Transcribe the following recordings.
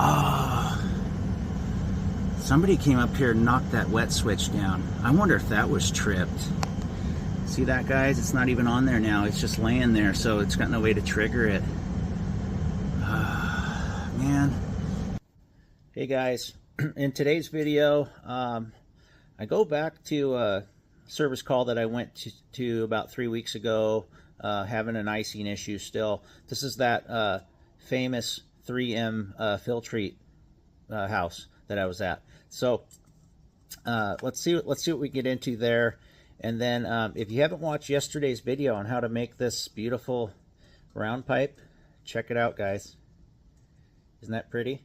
Oh, somebody came up here and knocked that wet switch down. I wonder if that was tripped. See that, guys? It's not even on there now. It's just laying there, so it's got no way to trigger it. Man. Hey guys, in today's video, I go back to a service call that I went to about 3 weeks ago, having an icing issue still. This is that famous 3M Filtrete house that I was at. So let's see what we get into there. And then if you haven't watched yesterday's video on how to make this beautiful round pipe, check it out, guys. Isn't that pretty?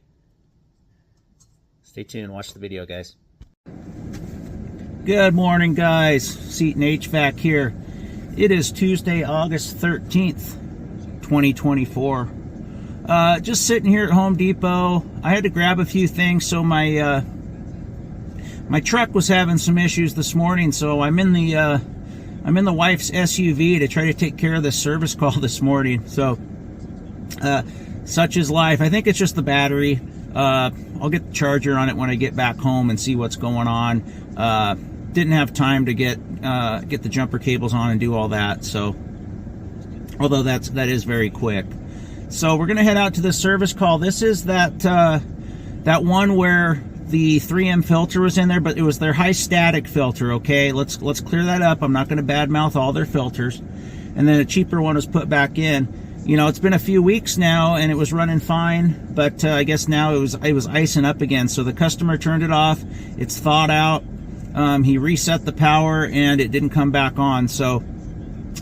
Stay tuned, watch the video, guys. Good morning, guys. Seton HVAC here. It is Tuesday, August 13th, 2024. Just sitting here at Home Depot. I had to grab a few things, so my truck was having some issues this morning, so I'm in the wife's SUV to try to take care of this service call this morning. So such is life. I think it's just the battery. I'll get the charger on it when I get back home and see what's going on. Didn't have time to get the jumper cables on and do all that. So, although that is very quick. So we're gonna head out to the service call. This is that one where the 3M filter was in there, but it was their high static filter. Okay, let's clear that up. I'm not gonna badmouth all their filters. And then a cheaper one was put back in. You know, it's been a few weeks now and it was running fine, but I guess now it was icing up again. So the customer turned it off. It's thawed out. He reset the power and it didn't come back on. So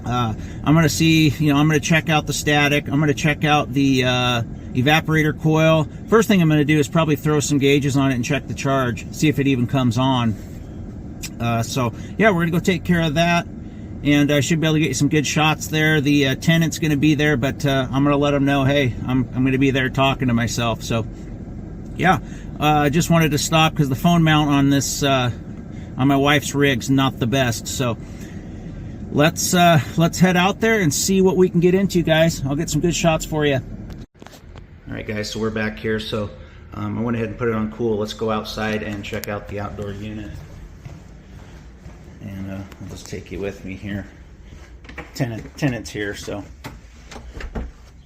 I'm gonna see. You know, I'm gonna check out the static. I'm gonna check out the evaporator coil. First thing I'm gonna do is probably throw some gauges on it and check the charge, see if it even comes on. So yeah, we're gonna go take care of that. And I should be able to get you some good shots there. The tenant's going to be there, but I'm going to let them know, hey, I'm going to be there talking to myself. So, yeah, I just wanted to stop because the phone mount on this, on my wife's rig's not the best. So, let's head out there and see what we can get into, guys. I'll get some good shots for you. All right, guys, so we're back here. So, I went ahead and put it on cool. Let's go outside and check out the outdoor unit. And I'll just take you with me here. Tenant's here, so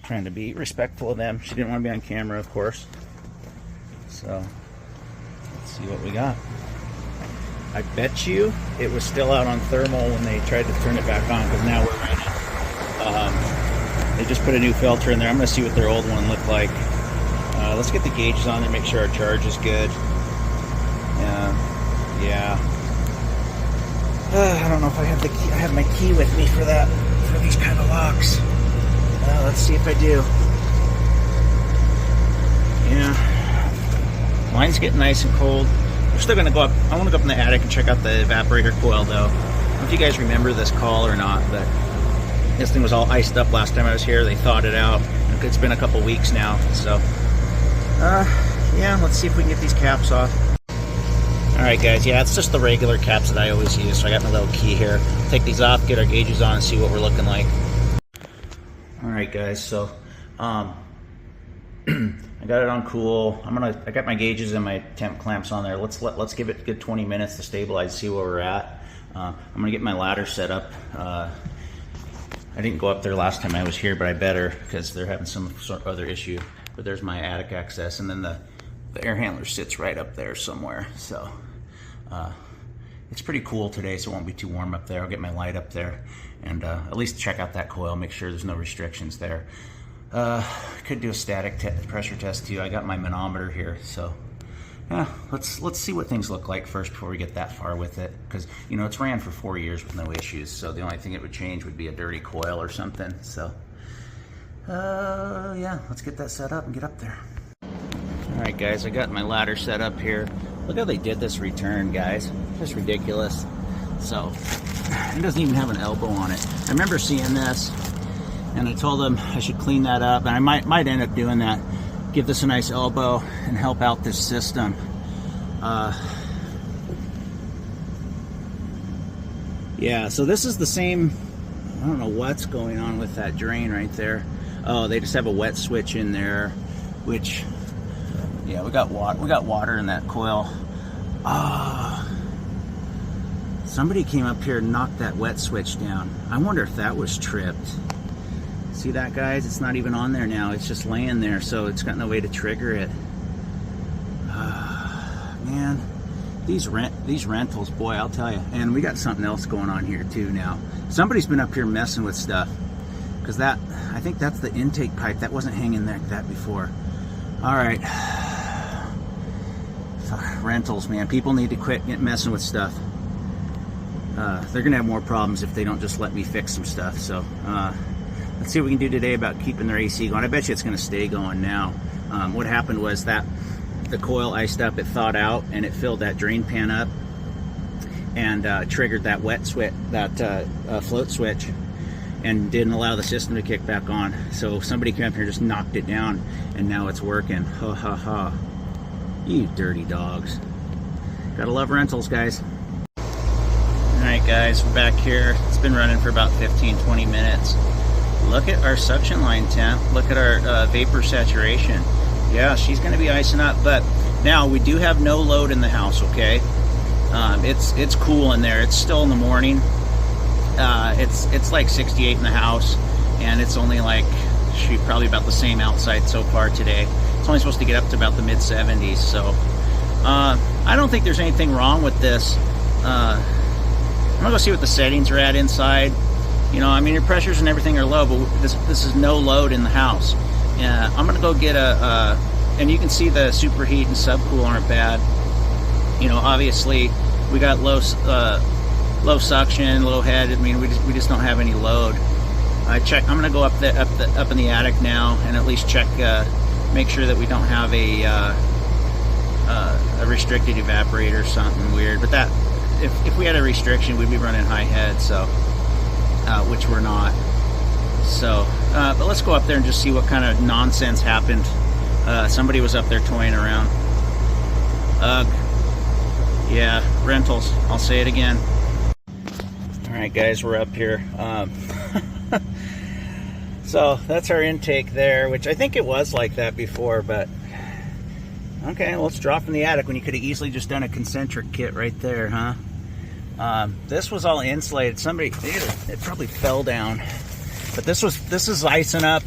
trying to be respectful of them. She didn't want to be on camera, of course. So let's see what we got. I bet you it was still out on thermal when they tried to turn it back on, because now we're running. They just put a new filter in there. I'm going to see what their old one looked like. Let's get the gauges on there, make sure our charge is good. Yeah. I don't know if I have the key. I have my key with me for that, for these kind of locks. Let's see if I do. Yeah. Mine's getting nice and cold. We're still gonna go up. I want to go up in the attic and check out the evaporator coil, though. I don't know if you guys remember this call or not, but this thing was all iced up last time I was here. They thawed it out. It's been a couple weeks now, so yeah. Let's see if we can get these caps off. Alright, guys, yeah, it's just the regular caps that I always use, so I got my little key here. Take these off, get our gauges on, and see what we're looking like. Alright, guys, so I got it on cool. I got my gauges and my temp clamps on there. Let's give it a good 20 minutes to stabilize, see where we're at. I'm gonna get my ladder set up. I didn't go up there last time I was here, but I better, because they're having some sort of other issue. But there's my attic access, and then the air handler sits right up there somewhere. So it's pretty cool today, so it won't be too warm up there. I'll get my light up there and at least check out that coil, make sure there's no restrictions there. Could do a static pressure test too. I got my manometer here, so yeah, let's see what things look like first before we get that far with it, because you know it's ran for 4 years with no issues, so the only thing it would change would be a dirty coil or something. So yeah, let's get that set up and get up there. Alright, guys, I got my ladder set up here. Look how they did this return, guys. Just ridiculous. So it doesn't even have an elbow on it. I remember seeing this and I told them I should clean that up, and I might end up doing that. Give this a nice elbow and help out this system. Yeah, so this is the same. I don't know what's going on with that drain right there. Oh, they just have a wet switch in there, which Yeah, we got water in that coil. Somebody came up here and knocked that wet switch down. I wonder if that was tripped. See that, guys? It's not even on there now. It's just laying there, so it's got no way to trigger it. Man, these rentals, boy, I'll tell you. And we got something else going on here too now. Somebody's been up here messing with stuff, because I think that's the intake pipe. That wasn't hanging there like that before. All right. Rentals, man. People need to quit messing with stuff. They're gonna have more problems if they don't just let me fix some stuff. So let's see what we can do today about keeping their AC going. I bet you it's gonna stay going now. What happened was that the coil iced up, it thawed out, and it filled that drain pan up and triggered that wet switch, that float switch, and didn't allow the system to kick back on. So somebody came up here, just knocked it down, and now it's working. Ha ha ha. You dirty dogs. Gotta love rentals, guys. Alright guys, we're back here. It's been running for about 15-20 minutes. Look at our suction line temp. Look at our vapor saturation. Yeah, she's going to be icing up, but now we do have no load in the house, okay? It's cool in there. It's still in the morning. It's like 68 in the house, and it's only like, shoot, probably about the same outside so far today. It's only supposed to get up to about the mid-70s, so I don't think there's anything wrong with this. I'm gonna go see what the settings are at inside. You know, I mean, your pressures and everything are low, but this is no load in the house. I'm gonna go get and you can see the superheat and subcool aren't bad. You know, obviously we got low suction, low head. I mean, we just don't have any load. I'm gonna go up in the attic now and at least check, make sure that we don't have a restricted evaporator or something weird. But that, if we had a restriction, we'd be running high head, so which we're not. So, but let's go up there and just see what kind of nonsense happened. Somebody was up there toying around. Yeah, rentals. I'll say it again. All right, guys, we're up here. So that's our intake there, which I think it was like that before, but okay, well, let's drop in the attic when you could have easily just done a concentric kit right there, huh? This was all insulated. Somebody, it probably fell down, but this is icing up.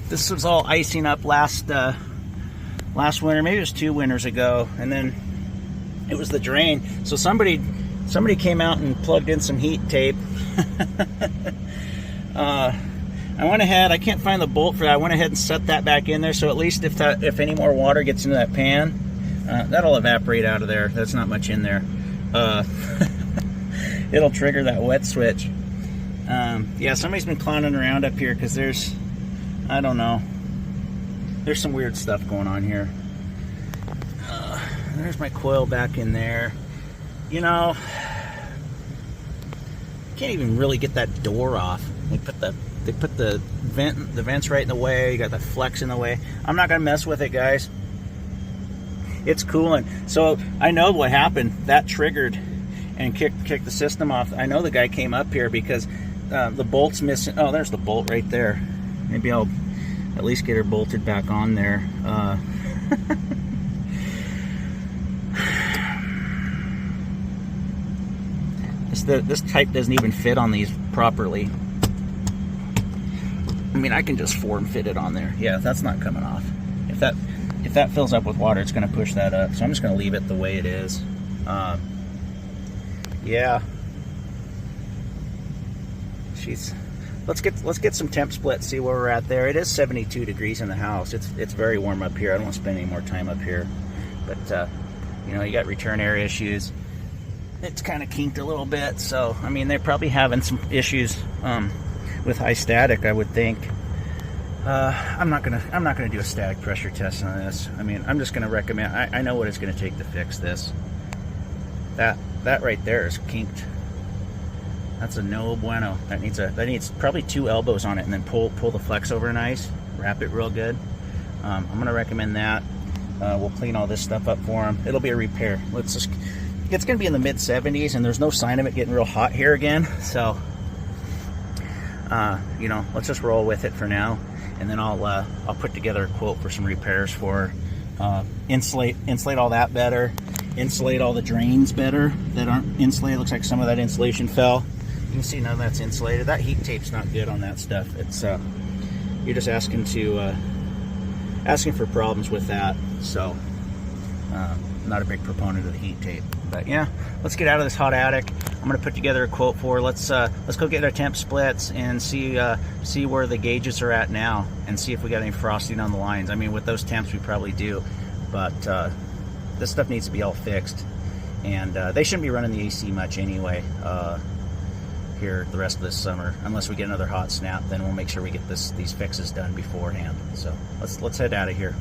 This was all icing up last winter, maybe it was 2 winters ago, and then it was the drain. So somebody came out and plugged in some heat tape. I went ahead, I can't find the bolt for that. I went ahead and set that back in there, so at least if any more water gets into that pan, that'll evaporate out of there. That's not much in there. It'll trigger that wet switch. Yeah, somebody's been clowning around up here because there's, I don't know, there's some weird stuff going on here. There's my coil back in there. You know, can't even really get that door off. They put the vents right in the way. You got the flex in the way. I'm not gonna mess with it, guys. It's cooling. So I know what happened. That triggered and kicked the system off. I know the guy came up here because the bolt's missing. Oh, there's the bolt right there. Maybe I'll at least get her bolted back on there. This type doesn't even fit on these properly. I mean, I can just form fit it on there. Yeah, that's not coming off. If that fills up with water, it's going to push that up. So I'm just going to leave it the way it is. Yeah. Let's get some temp splits. See where we're at there. It is 72 degrees in the house. It's very warm up here. I don't want to spend any more time up here. But you know, you got return air issues. It's kind of kinked a little bit. So I mean, they're probably having some issues with high static, I would think. I'm not gonna do a static pressure test on this. I mean, I'm just gonna recommend. I know what it's gonna take to fix this. That right there is kinked. That's a no bueno. That needs probably 2 elbows on it, and then pull the flex over nice, wrap it real good. I'm gonna recommend that. We'll clean all this stuff up for them. It'll be a repair. It's gonna be in the mid 70s, and there's no sign of it getting real hot here again. So, you know, let's just roll with it for now, and then I'll put together a quote for some repairs for her. insulate all that better, insulate all the drains better that aren't insulated. Looks like some of that insulation fell. You can see none of that's insulated. That heat tape's not good on that stuff. It's you're just asking for problems with that. So not a big proponent of the heat tape. But yeah, let's get out of this hot attic. I'm gonna put together a quote for. Let's go get our temp splits and see where the gauges are at now, and see if we got any frosting on the lines. I mean, with those temps we probably do, but this stuff needs to be all fixed, and they shouldn't be running the AC much anyway here the rest of this summer, unless we get another hot snap. Then we'll make sure we get these fixes done beforehand. So let's head out of here.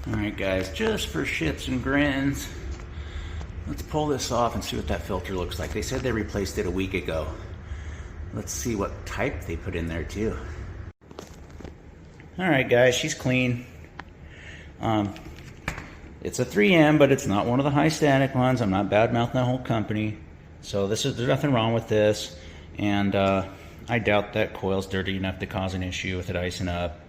All right, guys, just for shits and grins, let's pull this off and see what that filter looks like. They said they replaced it a week ago. Let's see what type they put in there too. All right, guys, she's clean. It's a 3M, but it's not one of the high static ones. I'm not bad-mouthing the whole company. So there's nothing wrong with this. And I doubt that coil's dirty enough to cause an issue with it icing up.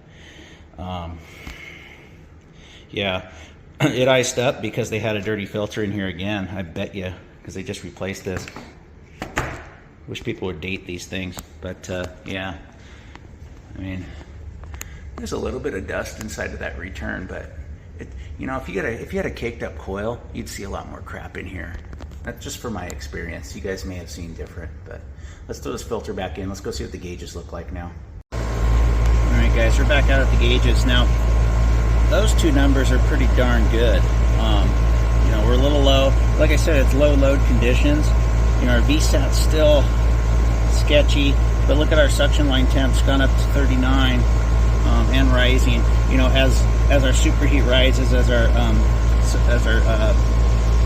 Yeah, it iced up because they had a dirty filter in here again, I bet you, because they just replaced this. Wish people would date these things, but yeah. I mean, there's a little bit of dust inside of that return, but you know, if you had a caked up coil, you'd see a lot more crap in here. That's just from my experience. You guys may have seen different, but let's throw this filter back in. Let's go see what the gauges look like now. All right, guys, we're back out at the gauges now. Those two numbers are pretty darn good. You know, we're a little low. Like I said, it's low load conditions. You know, our VSAT's still sketchy, but look at our suction line temps gone up to 39 and rising. You know, as our superheat rises, as our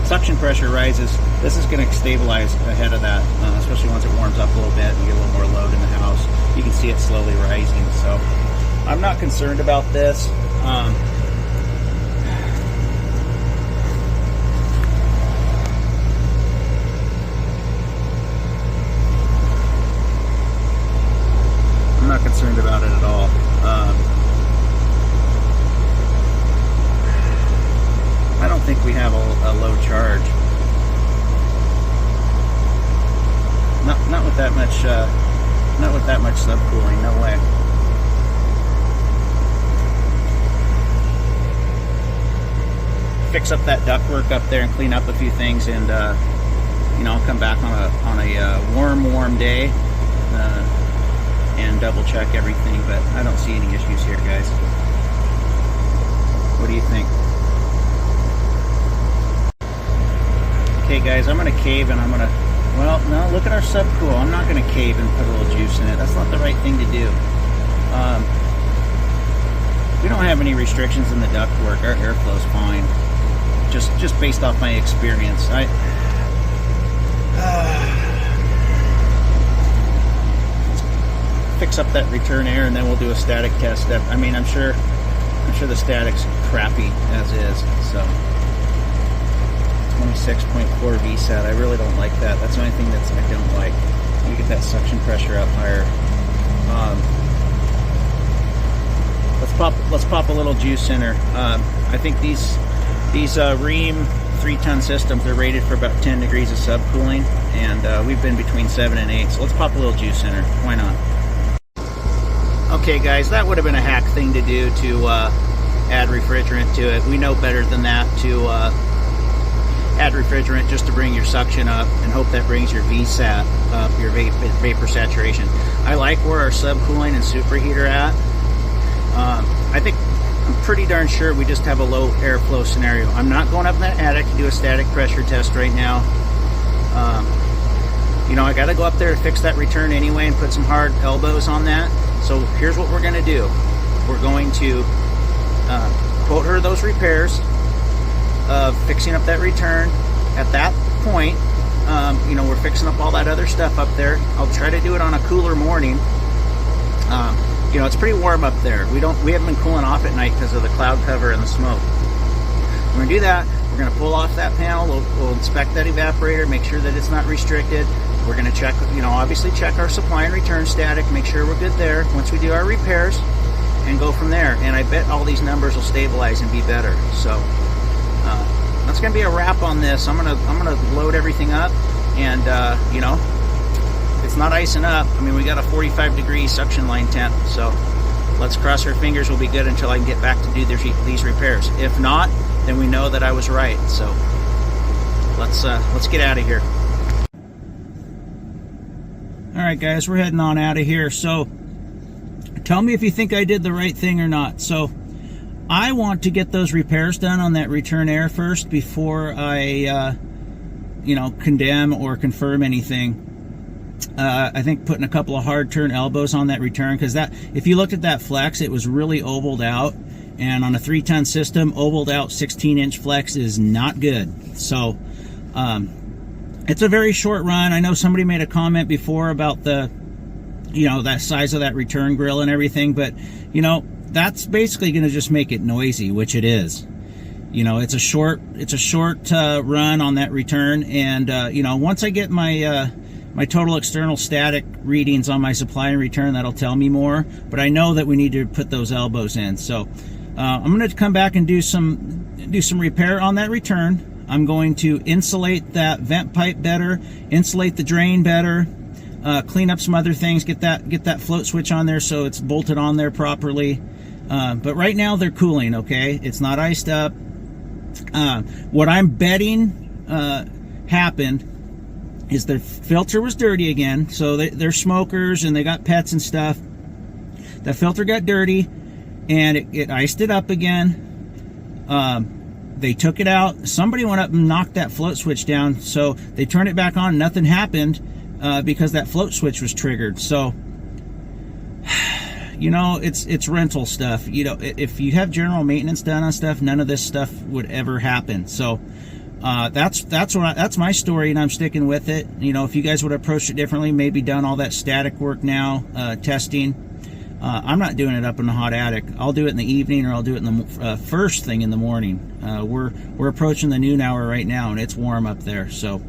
suction pressure rises, this is going to stabilize ahead of that, especially once it warms up a little bit and you get a little more load in the house. You can see it slowly rising. So I'm not concerned about this. I'm not concerned about it at all. I don't think we have a low charge. Not with that much subcooling. No way. Fix up that ductwork up there and clean up a few things, and you know, I'll come back on a warm day and double check everything. But I don't see any issues here, guys. What do you think? Okay, guys, I'm gonna cave and well, no, look at our subcool. I'm not gonna cave and put a little juice in it. That's not the right thing to do. We don't have any restrictions in the ductwork. Our airflow's fine. Just based off my experience. Fix up that return air and then we'll do a static test. I mean, I'm sure the static's crappy as is. So 26.4 VSAT. I really don't like that. That's the only thing I don't like. Let me get that suction pressure up higher. Let's pop a little juice in her. I think these Rheem 3-ton systems are rated for about 10 degrees of subcooling, and we've been between 7 and 8. So let's pop a little juice in her. Why not? Okay, guys, that would have been a hack thing to do, to add refrigerant to it. We know better than that, to add refrigerant just to bring your suction up and hope that brings your VSAT up, your vapor saturation. I like where our subcooling and superheater at. I'm pretty darn sure we just have a low airflow scenario. I'm not going up in that attic to do a static pressure test right now. You know, I got to go up there to fix that return anyway and put some hard elbows on that. So here's what we're going to do. We're going to quote her those repairs of fixing up that return. At that point, you know, we're fixing up all that other stuff up there. I'll try to do it on a cooler morning. You know, it's pretty warm up there. We haven't been cooling off at night because of the cloud cover and the smoke. We're going to do that. We're going to pull off that panel. We'll inspect that evaporator, make sure that it's not restricted. We're going to check, you know, obviously check our supply and return static, make sure we're good there once we do our repairs. and go from there. And I bet all these numbers will stabilize and be better. So that's gonna be a wrap on this. I'm gonna load everything up, and you know, it's not icing up. I mean, we got a 45-degree suction line temp, so let's cross our fingers we'll be good until I can get back to do these repairs. If not, then we know that I was right. So let's get out of here. All right, guys, we're heading on out of here. So tell me if you think I did the right thing or not. So I want to get those repairs done on that return air first before I you know, condemn or confirm anything. I think putting a couple of hard turn elbows on that return, because that, if you looked at that flex, it was really ovaled out, and on a 3-ton system, ovaled out 16-inch flex is not good. So it's a very short run. I know somebody made a comment before about the, you know, that size of that return grill and everything, but you know, that's basically going to just make it noisy, which it is. You know, it's a short run on that return, and you know, once I get my my total external static readings on my supply and return, that'll tell me more. But I know that we need to put those elbows in. So I'm going to come back and do some repair on that return. I'm going to insulate that vent pipe better, insulate the drain better, clean up some other things, get that float switch on there so it's bolted on there properly. But right now they're cooling, okay? It's not iced up. What I'm betting happened is their filter was dirty again. So they're smokers and they got pets and stuff. The filter got dirty and it iced it up again. They took it out. Somebody went up and knocked that float switch down. So they turned it back on. Nothing happened because that float switch was triggered. So, you know, it's rental stuff. You know, if you have general maintenance done on stuff, none of this stuff would ever happen. So that's my story, and I'm sticking with it. You know, if you guys would have approached it differently, maybe done all that static work now, testing. I'm not doing it up in the hot attic. I'll do it in the evening, or I'll do it in the first thing in the morning. We're approaching the noon hour right now, and it's warm up there. So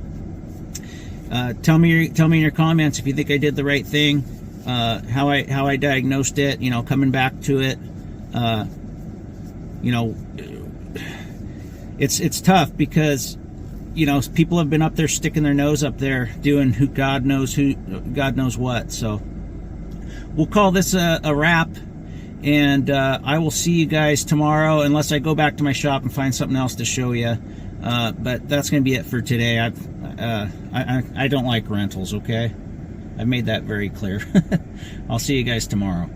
tell me in your comments if you think I did the right thing, how I diagnosed it. You know, coming back to it. You know, it's tough because, you know, people have been up there sticking their nose up there doing God knows what. So we'll call this a wrap, and I will see you guys tomorrow, unless I go back to my shop and find something else to show you. But that's going to be it for today. I don't like rentals, okay? I've made that very clear. I'll see you guys tomorrow.